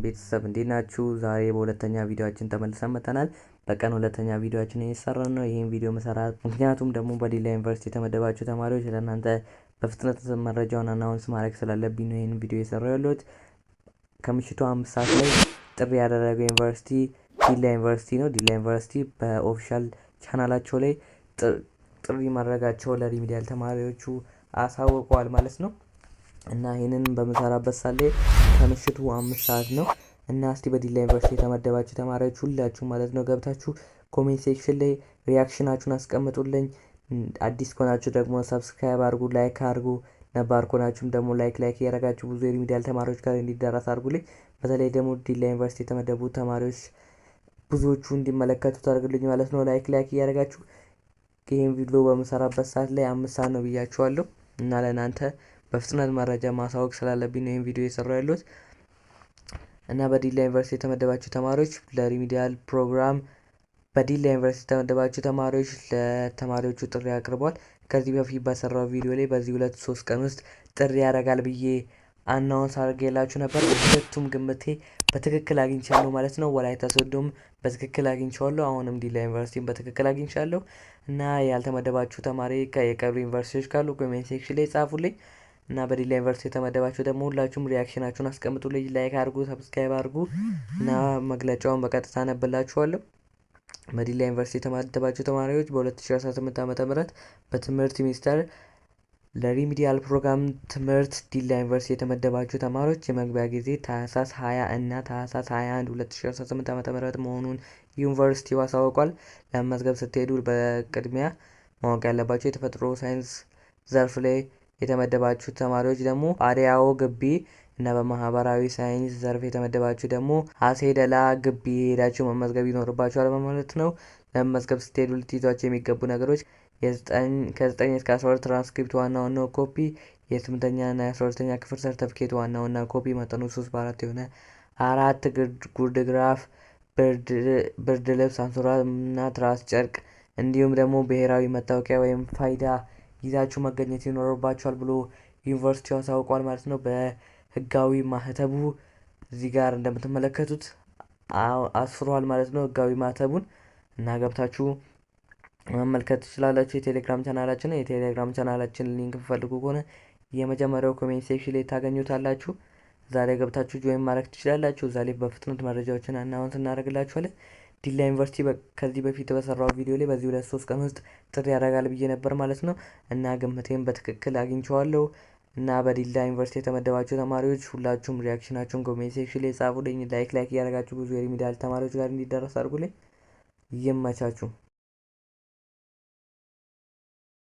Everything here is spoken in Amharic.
ቤተሰብ እንዴት ናችሁ? ዛሬ በሁለተኛ ቪዲዮአችን ተመልሰን መጥተናል። በቀን ሁለተኛ ቪዲዮአችን እየሰራን ነው። ይሄን ቪዲዮ መሰራት ምክንያቱም ደግሞ በዲላ ዩኒቨርሲቲ የተመደባችሁ ተማሪዎች ለእናንተ በፍጥነት መረጃውን አናውንስ ማድረግ ስላለብኝ ነው ይሄን ቪዲዮ የሰራው ያለሁት። ከምሽቱ 5 ሰዓት ላይ ጥሪ ያደረገው ዩኒቨርሲቲ ዲላ ዩኒቨርሲቲ ነው። ዲላ ዩኒቨርሲቲ በኦፊሻል ቻናላቸው ላይ ጥሪ ማድረጋቸው ለሪሚዲያል ተማሪዎቹ አሳውቀዋል ማለት ነው። እና ይሄንን በመሰራበት ሳለ ከምሽቱ 5 ሰዓት ነው። እና እስቲ በዲላ ዩኒቨርሲቲ የተመደባችሁ ተማሪዎች ሁላችሁ ማለት ነው ገብታችሁ ኮሜንት ሴክሽን ላይ ሪአክሽናችሁን አስቀምጡልኝ። አዲስ ከሆናችሁ ደግሞ ሰብስክራይብ አድርጉ፣ ላይክ አድርጉ። ነባር ከሆናችሁም ደግሞ ላይክ እያደረጋችሁ ብዙ የሪሚዲያል ተማሪዎች ጋር እንዲዳረስ አድርጉልኝ። በተለይ ደግሞ ዲላ ዩኒቨርሲቲ የተመደቡ ተማሪዎች ብዙዎቹ እንዲመለከቱት አድርጉልኝ ማለት ነው። ላይክ እያደረጋችሁ ይሄን ቪዲዮ በመሰራበት ሰዓት ላይ 5 ሰዓት ነው ብያችኋለሁ። እና ለእናንተ በፍጥነት መረጃ ማሳወቅ ስላለብኝ ነው ይሄን ቪዲዮ የሰራው ያለሁት። እና በዲላ ዩኒቨርሲቲ የተመደባችሁ ተማሪዎች ለሪሚዲያል ፕሮግራም በዲላ ዩኒቨርሲቲ የተመደባችሁ ተማሪዎች ለተማሪዎቹ ጥሪ አቅርቧል። ከዚህ በፊት በሰራው ቪዲዮ ላይ በዚህ 2-3 ቀን ውስጥ ጥሪ ያደርጋል ብዬ አናውንስ አድርጌላችሁ ነበር። ሁለቱም ግምቴ በትክክል አግኝቻለሁ ማለት ነው። ወላይታ ሶዶም በትክክል አግኝቻለሁ፣ አሁንም ዲላ ዩኒቨርሲቲን በትክክል አግኝቻለሁ። እና ያልተመደባችሁ ተማሪ የቀሩ ዩኒቨርሲቲዎች ካሉ ኮሜንት ሴክሽን ላይ ጻፉልኝ። እና በዲላ ዩኒቨርሲቲ የተመደባችሁ ደግሞ ሁላችሁም ሪአክሽናችሁን አስቀምጡልኝ፣ ላይክ አድርጉ፣ ሰብስክራይብ አድርጉ። እና መግለጫውን በቀጥታ አነብላችኋለሁ። በዲላ ዩኒቨርሲቲ የተመደባችሁ ተማሪዎች በ2018 ዓ.ም በትምህርት ሚኒስቴር ለሪሚዲያል ፕሮግራም ትምህርት ዲላ ዩኒቨርሲቲ የተመደባችሁ ተማሪዎች የመግቢያ ጊዜ ታህሳስ 20 እና ታህሳስ 21 2018 ዓ.ም መሆኑን ዩኒቨርሲቲው አሳውቋል። ለመመዝገብ ስትሄዱ በቅድሚያ ማወቅ ያለባቸው የተፈጥሮ ሳይንስ ዘርፍ ላይ የተመደባችሁ ተማሪዎች ደግሞ አዲያኦ ግቢ እና በማህበራዊ ሳይንስ ዘርፍ የተመደባችሁ ደግሞ አሴደላ ግቢ ሄዳችሁ መመዝገብ ይኖርባችኋል ማለት ነው። ለመመዝገብ ስትሄዱ ልትይዟቸው የሚገቡ ነገሮች ከ9 እስከ 12 ትራንስክሪፕት ዋናው ኮፒ፣ የ8ኛ እና የ12ኛ ክፍል ሰርተፍኬት ዋናውና ኮፒ መጠኑ 3/4 የሆነ 4 ጉርድግራፍ፣ ብርድ ልብስ፣ አንሶላ እና ትራስ ጨርቅ እንዲሁም ደግሞ ብሔራዊ መታወቂያ ወይም ፋይዳ ይዛችሁ መገኘት ይኖርባችኋል ብሎ ዩኒቨርሲቲው አሳውቋል ማለት ነው። በህጋዊ ማህተቡ እዚህ ጋር እንደምትመለከቱት አስፍሯል ማለት ነው ህጋዊ ማህተቡን። እና ገብታችሁ መመልከት ትችላላችሁ። የቴሌግራም ቻናላችን ሊንክ ፈልጉ ከሆነ የመጀመሪያው ኮሜንት ሴክሽን ላይ ታገኙታላችሁ። ዛሬ ገብታችሁ ጆይን ማድረግ ትችላላችሁ። ዛሬ በፍጥነት መረጃዎችን አናውንስ እናደርግላችኋለን። ዲላ ዩኒቨርሲቲ ከዚህ በፊት በሰራው ቪዲዮ ላይ በዚህ 2-3 ቀን ውስጥ ጥሪ ያደርጋል ብዬ ነበር ማለት ነው። እና ግምቴን በትክክል አግኝቼዋለሁ። እና በዲላ ዩኒቨርሲቲ የተመደባችሁ ተማሪዎች ሁላችሁም ሪአክሽናችሁን ኮሜንት ሴክሽን ላይ ጻፉልኝ። ላይክ እያደረጋችሁ ብዙ የሪሚዲያል ተማሪዎች ጋር እንዲደረስ አድርጉልኝ። ይመቻችሁ።